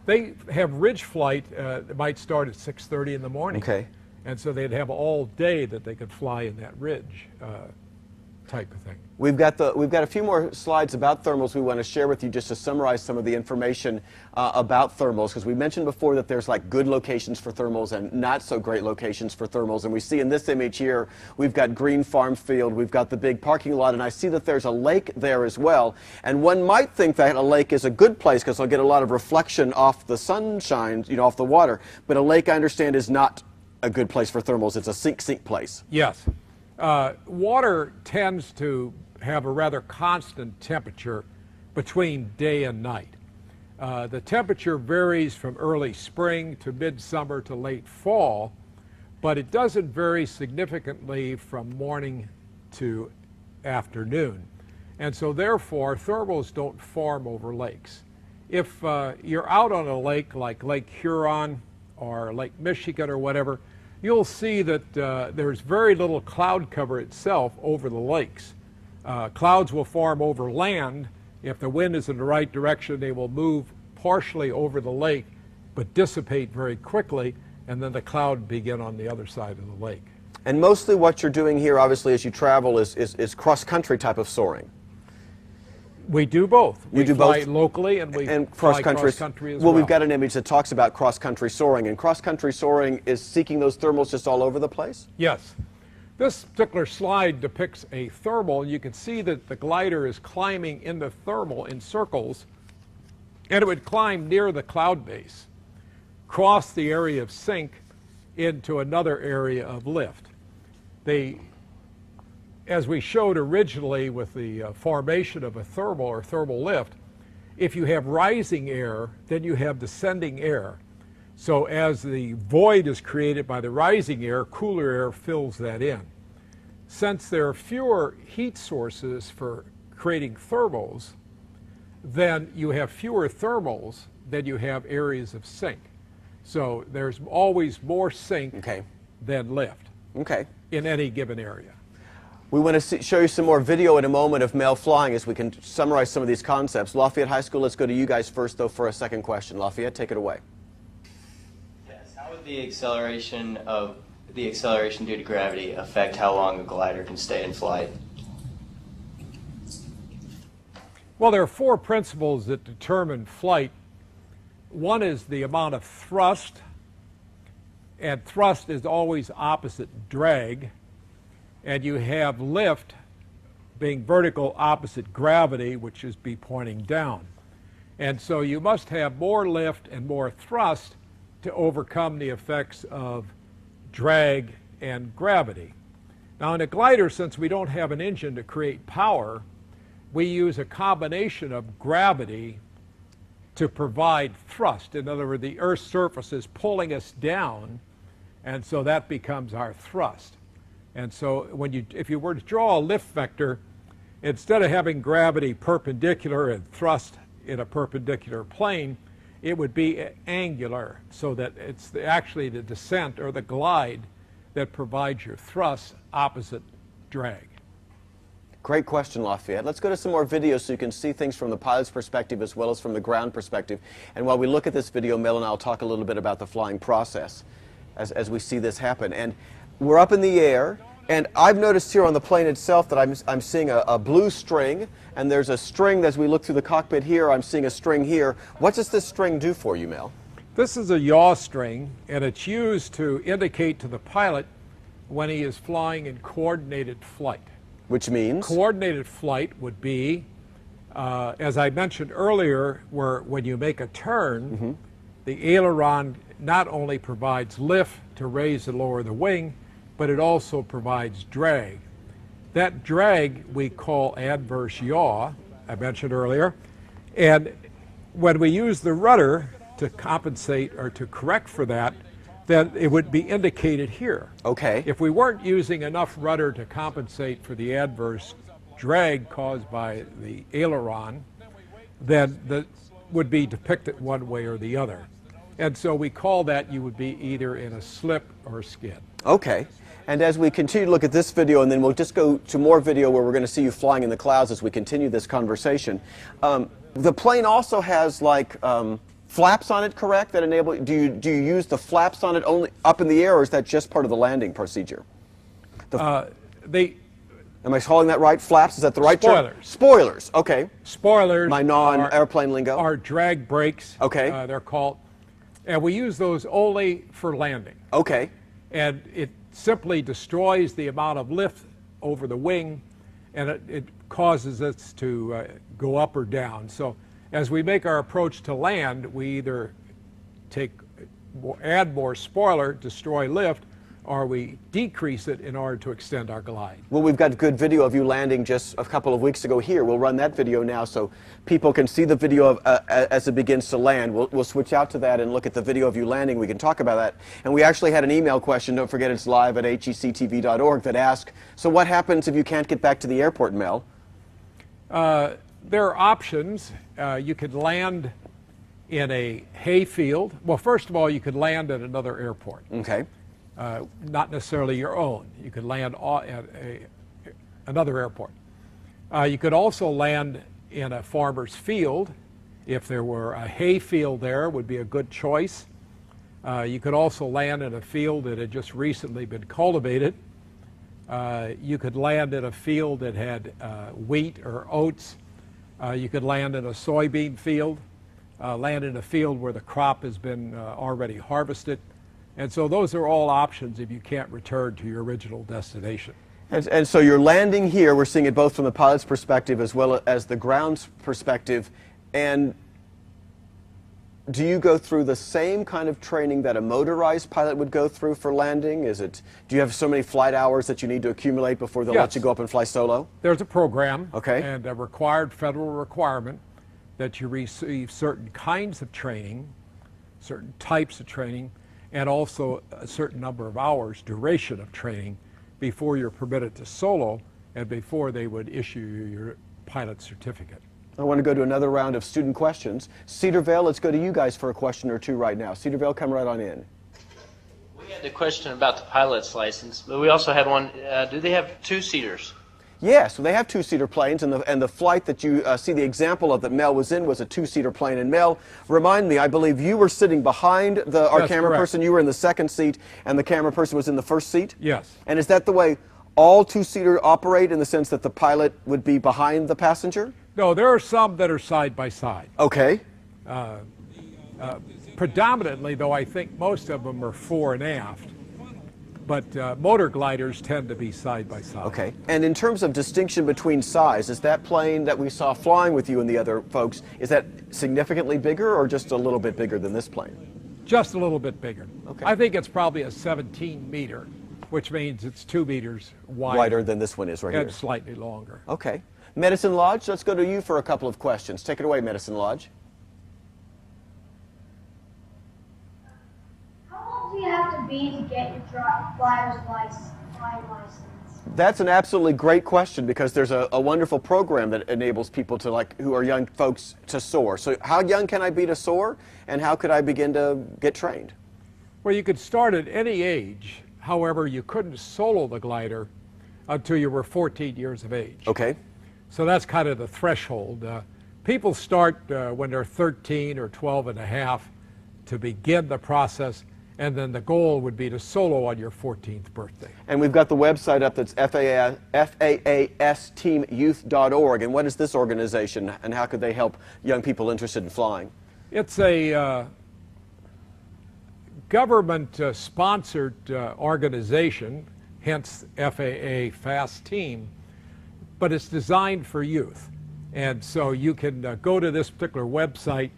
[SPEAKER 5] they have ridge flight that might start at 6:30 in the morning.
[SPEAKER 1] Okay.
[SPEAKER 5] And so they'd have all day that they could fly in that ridge type of thing.
[SPEAKER 1] We've got a few more slides about thermals we want to share with you just to summarize some of the information about thermals, because we mentioned before that there's like good locations for thermals and not so great locations for thermals. And we see in this image here, we've got green farm field, we've got the big parking lot, and I see that there's a lake there as well. And one might think that a lake is a good place because they'll get a lot of reflection off the sunshine, off the water. But a lake, I understand, is not a good place for thermals. It's a sink place.
[SPEAKER 5] Yes. Water tends to have a rather constant temperature between day and night. The temperature varies from early spring to midsummer to late fall, but it doesn't vary significantly from morning to afternoon. And so therefore, thermals don't form over lakes. If you're out on a lake like Lake Huron or Lake Michigan or whatever, you'll see that there's very little cloud cover itself over the lakes. Clouds will form over land. If the wind is in the right direction, they will move partially over the lake, but dissipate very quickly, and then the cloud begin on the other side of the lake.
[SPEAKER 1] And mostly what you're doing here, obviously, as you travel is cross-country type of soaring.
[SPEAKER 5] We do both.
[SPEAKER 1] You
[SPEAKER 5] we
[SPEAKER 1] do
[SPEAKER 5] fly
[SPEAKER 1] both
[SPEAKER 5] locally and we
[SPEAKER 1] cross
[SPEAKER 5] fly
[SPEAKER 1] country.
[SPEAKER 5] cross-country as
[SPEAKER 1] Well,
[SPEAKER 5] well.
[SPEAKER 1] we've got an image that talks about cross-country soaring, and cross-country soaring is seeking those thermals just all over the place?
[SPEAKER 5] Yes. This particular slide depicts a thermal, and you can see that the glider is climbing in the thermal in circles, and it would climb near the cloud base, cross the area of sink into another area of lift. As we showed originally with the formation of a thermal or thermal lift, if you have rising air, then you have descending air. So as the void is created by the rising air, cooler air fills that in. Since there are fewer heat sources for creating thermals, then you have fewer thermals than you have areas of sink. So there's always more sink than lift in any given area.
[SPEAKER 1] We want to show you some more video in a moment of Mel flying as we can summarize some of these concepts. Lafayette High School, let's go to you guys first, though, for a second question. Lafayette, take it away.
[SPEAKER 14] Yes. How would the acceleration due to gravity affect how long a glider can stay in flight?
[SPEAKER 5] Well, there are four principles that determine flight. One is the amount of thrust, and thrust is always opposite drag. And you have lift being vertical opposite gravity, which is be pointing down. And so you must have more lift and more thrust to overcome the effects of drag and gravity. Now in a glider, since we don't have an engine to create power, we use a combination of gravity to provide thrust. In other words, the Earth's surface is pulling us down, and so that becomes our thrust. And so if you were to draw a lift vector, instead of having gravity perpendicular and thrust in a perpendicular plane, it would be angular, so that it's actually the descent or the glide that provides your thrust opposite drag.
[SPEAKER 1] Great question, Lafayette. Let's go to some more videos so you can see things from the pilot's perspective as well as from the ground perspective. And while we look at this video, Mel and I will talk a little bit about the flying process as we see this happen. And we're up in the air, and I've noticed here on the plane itself that I'm seeing a blue string, and there's a string as we look through the cockpit here. I'm seeing a string here. What does this string do for you, Mel?
[SPEAKER 5] This is a yaw string, and it's used to indicate to the pilot when he is flying in coordinated flight.
[SPEAKER 1] Which means?
[SPEAKER 5] Coordinated flight would be, as I mentioned earlier, where when you make a turn, the aileron not only provides lift to raise and lower the wing, but it also provides drag. That drag we call adverse yaw, I mentioned earlier, and when we use the rudder to compensate or to correct for that, then it would be indicated here.
[SPEAKER 1] Okay.
[SPEAKER 5] If we weren't using enough rudder to compensate for the adverse drag caused by the aileron, then that would be depicted one way or the other. And so we call that you would be either in a slip or a skid.
[SPEAKER 1] Okay. And as we continue to look at this video, and then we'll just go to more video where we're going to see you flying in the clouds as we continue this conversation. The plane also has like flaps on it, correct? That enable. Do you use the flaps on it only up in the air, or is that just part of the landing procedure? Am I calling that right? Flaps? Is that the right term? Spoilers. Okay.
[SPEAKER 5] Spoilers.
[SPEAKER 1] My non-airplane lingo.
[SPEAKER 5] Are drag brakes.
[SPEAKER 1] Okay.
[SPEAKER 5] They're called, and we use those only for landing.
[SPEAKER 1] Okay.
[SPEAKER 5] And it simply destroys the amount of lift over the wing, and it causes us to go up or down. So as we make our approach to land, we either add more spoiler, destroy lift, or we decrease it in order to extend our glide.
[SPEAKER 1] Well, we've got good video of you landing just a couple of weeks ago here. We'll run that video now so people can see the video of, as it begins to land. We'll switch out to that and look at the video of you landing. We can talk about that. And we actually had an email question, don't forget it's live at hectv.org, that asked, so what happens if you can't get back to the airport, Mel?
[SPEAKER 5] There are options. You could land in a hay field. Well, first of all, you could land at another airport.
[SPEAKER 1] Okay.
[SPEAKER 5] Not necessarily your own. You could land at another airport. You could also land in a farmer's field. If there were a hay field there, would be a good choice. You could also land in a field that had just recently been cultivated. You could land in a field that had wheat or oats. You could land in a soybean field, land in a field where the crop has been already harvested. And so those are all options if you can't return to your original destination.
[SPEAKER 1] And so you're landing here. We're seeing it both from the pilot's perspective as well as the ground's perspective. And do you go through the same kind of training that a motorized pilot would go through for landing? Do you have so many flight hours that you need to accumulate before they'll let you go up and fly solo?
[SPEAKER 5] There's a program
[SPEAKER 1] Okay.
[SPEAKER 5] and a required federal requirement that you receive certain kinds of training, certain types of training, and also a certain number of hours duration of training before you're permitted to solo and before they would issue you your pilot certificate.
[SPEAKER 1] I want to go to another round of student questions. Cedarvale, let's go to you guys for a question or two right now. Cedarvale, come right on in.
[SPEAKER 9] We had the question about the pilot's license, but we also had one. Do they have two-seaters?
[SPEAKER 1] Yes, so they have two-seater planes, and the flight that you see the example of that Mel was in was a two-seater plane. And Mel, remind me, I believe you were sitting behind our camera person. You were in the second seat, and the camera person was in the first seat?
[SPEAKER 5] Yes.
[SPEAKER 1] And is that the way all two-seater operate, in the sense that the pilot would be behind the passenger?
[SPEAKER 5] No, there are some that are side by side.
[SPEAKER 1] Okay.
[SPEAKER 5] Predominantly, though, I think most of them are fore and aft. But motor gliders tend to be side by side.
[SPEAKER 1] Okay. And in terms of distinction between size, is that plane that we saw flying with you and the other folks, is that significantly bigger or just a little bit bigger than this plane?
[SPEAKER 5] Just a little bit bigger.
[SPEAKER 1] Okay.
[SPEAKER 5] I think it's probably a 17-meter, which means it's 2 meters
[SPEAKER 1] wider than this one is right here.
[SPEAKER 5] And slightly longer.
[SPEAKER 1] Okay. Medicine Lodge, let's go to you for a couple of questions. Take it away, Medicine Lodge.
[SPEAKER 10] How old do you have to be to get your flyer's flying license?
[SPEAKER 1] That's an absolutely great question, because there's a wonderful program that enables people to, who are young folks, to soar. So how young can I be to soar, and how could I begin to get trained?
[SPEAKER 5] Well, you could start at any age. However, you couldn't solo the glider until you were 14 years of age.
[SPEAKER 1] Okay.
[SPEAKER 5] So that's kind of the threshold. People start when they're 13 or 12 and a half to begin the process, and then the goal would be to solo on your 14th birthday.
[SPEAKER 1] And we've got the website up that's FAASteamYouth.org. And what is this organization, and how could they help young people interested in flying?
[SPEAKER 5] It's a government-sponsored organization, hence FAA Fast Team, but it's designed for youth. And so you can go to this particular website,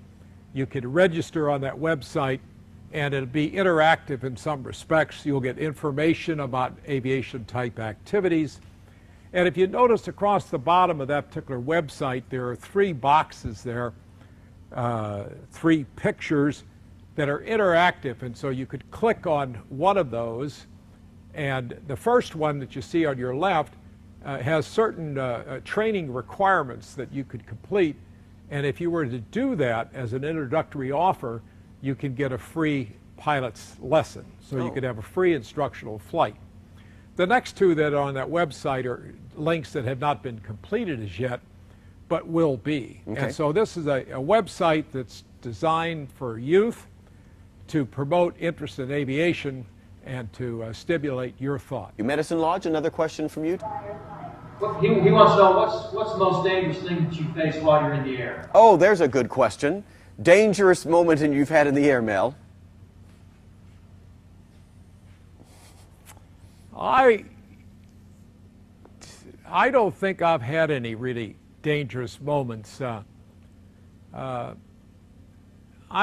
[SPEAKER 5] you can register on that website, and it'll be interactive in some respects. You'll get information about aviation type activities. And if you notice across the bottom of that particular website, there are 3 boxes there, 3 pictures that are interactive. And so you could click on one of those, and the first one that you see on your left has certain training requirements that you could complete. And if you were to do that as an introductory offer, you can get a free pilot's lesson. So you could have a free instructional flight. The next 2 that are on that website are links that have not been completed as yet, but will be.
[SPEAKER 1] Okay.
[SPEAKER 5] And so this is a website that's designed for youth to promote interest in aviation and to stimulate your thought.
[SPEAKER 1] Medicine Lodge, another question from you.
[SPEAKER 15] He wants to know what's the most dangerous thing that you face while you're in the air?
[SPEAKER 1] Oh, there's a good question. Dangerous moment you've had in the air, Mel?
[SPEAKER 5] I don't think I've had any really dangerous moments. I've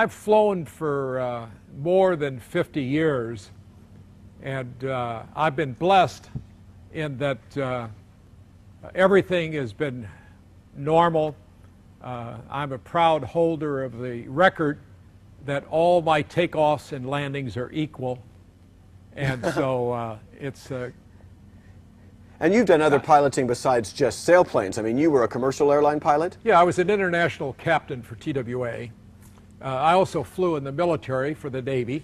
[SPEAKER 5] flown for more than 50 years, and I've been blessed in that everything has been normal. I'm a proud holder of the record that all my takeoffs and landings are equal. And so it's...
[SPEAKER 1] And you've done other piloting besides just sailplanes. I mean, you were a commercial airline pilot?
[SPEAKER 5] Yeah, I was an international captain for TWA. I also flew in the military for the Navy,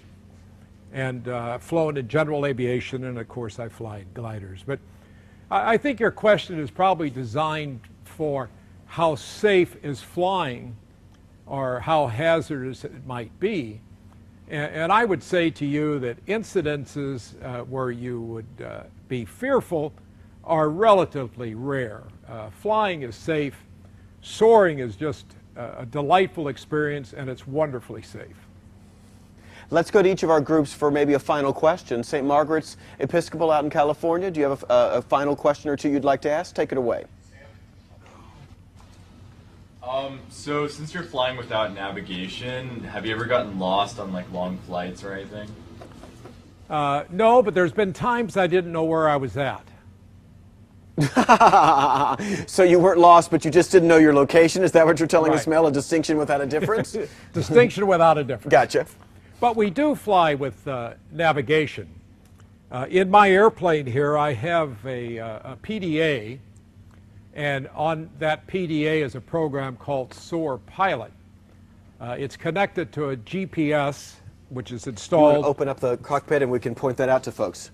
[SPEAKER 5] and flown in general aviation, and of course I fly gliders. But I think your question is probably designed for how safe is flying, or how hazardous it might be. And I would say to you that incidences where you would be fearful are relatively rare. Flying is safe, soaring is just a delightful experience, and it's wonderfully safe.
[SPEAKER 1] Let's go to each of our groups for maybe a final question. St. Margaret's Episcopal out in California, do you have a final question or two you'd like to ask? Take it away.
[SPEAKER 16] So since you're flying without navigation, have you ever gotten lost on like long flights or anything?
[SPEAKER 5] No, but there's been times I didn't know where I was at.
[SPEAKER 1] So you weren't lost, but you just didn't know your location? Is that what you're telling us,
[SPEAKER 5] Right.
[SPEAKER 1] Mel? A distinction without a difference?
[SPEAKER 5] Distinction without a difference.
[SPEAKER 1] Gotcha.
[SPEAKER 5] But we do fly with navigation. In my airplane here, I have a PDA, and on that PDA is a program called Soar Pilot. It's connected to a GPS, which is
[SPEAKER 1] You want
[SPEAKER 5] installed.
[SPEAKER 1] to open up the cockpit and we can point that out to folks.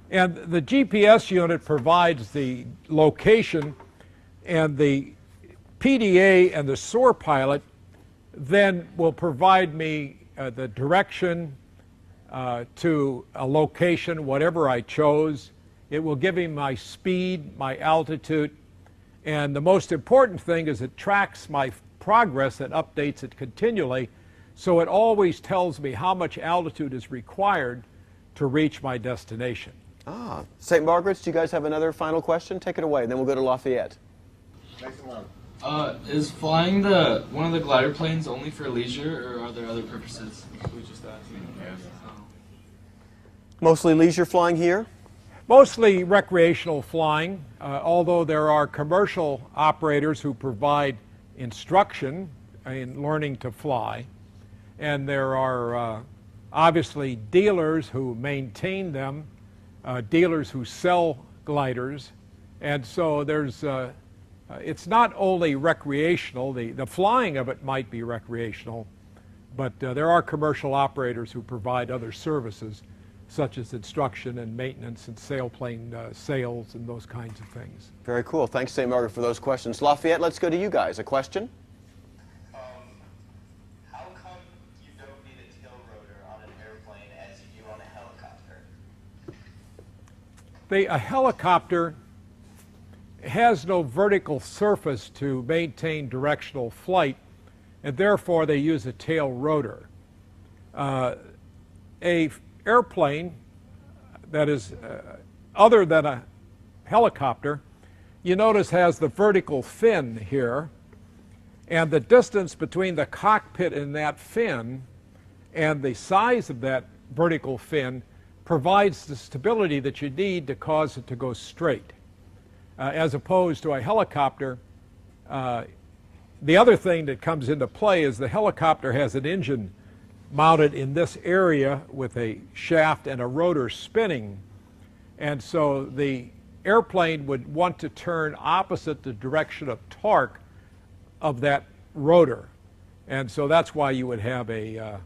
[SPEAKER 5] And the GPS unit provides the location, and the PDA and the Soar Pilot then will provide me the direction to a location, whatever I chose. It will give me my speed, my altitude, and the most important thing is it tracks my progress and updates it continually, so it always tells me how much altitude is required to reach my destination.
[SPEAKER 1] St. Margaret's, do you guys have another final question? Take it away, and then we'll go to Lafayette.
[SPEAKER 17] Is flying one of the glider planes only for leisure, or are there other purposes? We just asking.
[SPEAKER 1] Mostly leisure flying here?
[SPEAKER 5] Mostly recreational flying, although there are commercial operators who provide instruction in learning to fly, and there are obviously dealers who maintain them, dealers who sell gliders, and so there's it's not only recreational, the flying of it might be recreational, but there are commercial operators who provide other services such as instruction and maintenance and sailplane sales and those kinds of things.
[SPEAKER 1] Very cool. Thanks, St. Margaret, for those questions. Lafayette, let's go to you guys. A question?
[SPEAKER 14] How come you don't need a tail rotor on an airplane as you do on a helicopter?
[SPEAKER 5] A helicopter has no vertical surface to maintain directional flight, and therefore they use a tail rotor. A airplane that is other than a helicopter, you notice has the vertical fin here, and the distance between the cockpit and that fin and the size of that vertical fin provides the stability that you need to cause it to go straight. As opposed to a helicopter, the other thing that comes into play is the helicopter has an engine mounted in this area with a shaft and a rotor spinning, and so the airplane would want to turn opposite the direction of torque of that rotor, and so that's why you would have a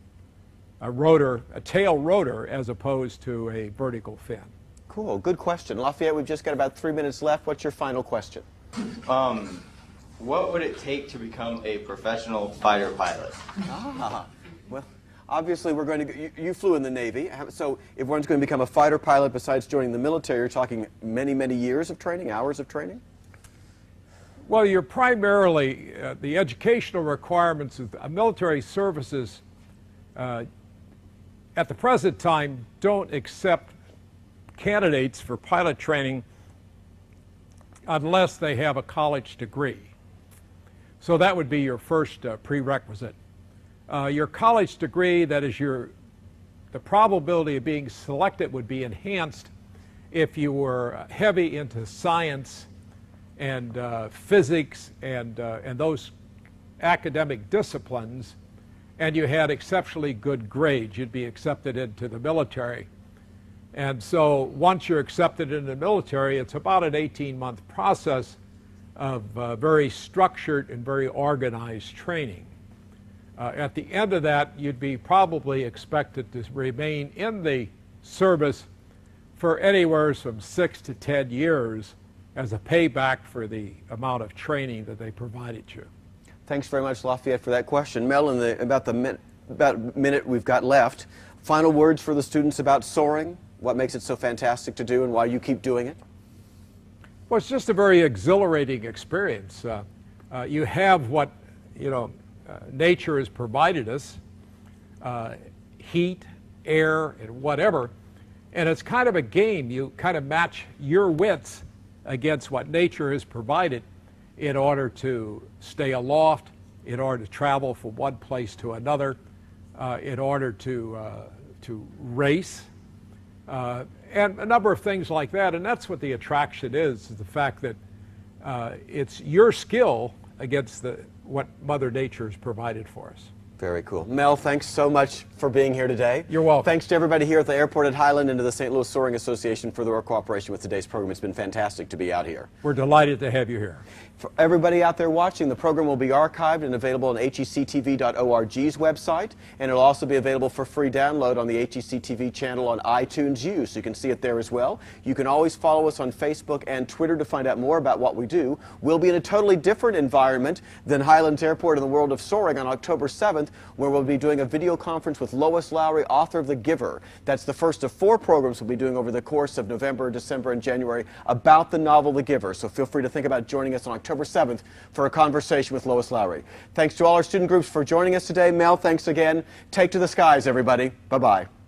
[SPEAKER 5] tail rotor as opposed to a vertical fin.
[SPEAKER 1] Cool, good question. Lafayette, we've just got about 3 minutes left. What's your final question?
[SPEAKER 14] What would it take to become a professional fighter pilot?
[SPEAKER 1] Well, obviously we're going to, you flew in the Navy, so if one's going to become a fighter pilot besides joining the military, you're talking many, many years of training, hours of training?
[SPEAKER 5] Well, you're primarily, the educational requirements of military services at the present time don't accept candidates for pilot training unless they have a college degree. So that would be your first prerequisite. Your college degree, that is the probability of being selected would be enhanced if you were heavy into science and physics and those academic disciplines, and you had exceptionally good grades. You'd be accepted into the military. And so once you're accepted into the military, it's about an 18-month process of very structured and very organized training. At the end of that, you'd be probably expected to remain in the service for anywhere from 6 to 10 years as a payback for the amount of training that they provided you.
[SPEAKER 1] Thanks very much, Lafayette, for that question. Mel, in about a minute we've got left, final words for the students about soaring, what makes it so fantastic to do and why you keep doing it?
[SPEAKER 5] Well, it's just a very exhilarating experience. You have what, nature has provided us, heat, air, and whatever, and it's kind of a game. You kind of match your wits against what nature has provided in order to stay aloft, in order to travel from one place to another, in order to race, and a number of things like that. And that's what the attraction is the fact that it's your skill against what Mother Nature has provided for us.
[SPEAKER 1] Very cool. Mel, thanks so much for being here today.
[SPEAKER 5] You're welcome.
[SPEAKER 1] Thanks to everybody here at the airport at Highland and to the St. Louis Soaring Association for their cooperation with today's program. It's been fantastic to be out here.
[SPEAKER 5] We're delighted to have you here.
[SPEAKER 1] For everybody out there watching, the program will be archived and available on hectv.org's website, and it'll also be available for free download on the HEC TV channel on iTunes U, so you can see it there as well. You can always follow us on Facebook and Twitter to find out more about what we do. We'll be in a totally different environment than Highlands Airport in the world of soaring on October 7th, where we'll be doing a video conference with Lois Lowry, author of The Giver. That's the first of 4 programs we'll be doing over the course of November, December, and January about the novel The Giver. So feel free to think about joining us on October 7th for a conversation with Lois Lowry. Thanks to all our student groups for joining us today. Mel, thanks again. Take to the skies, everybody. Bye-bye.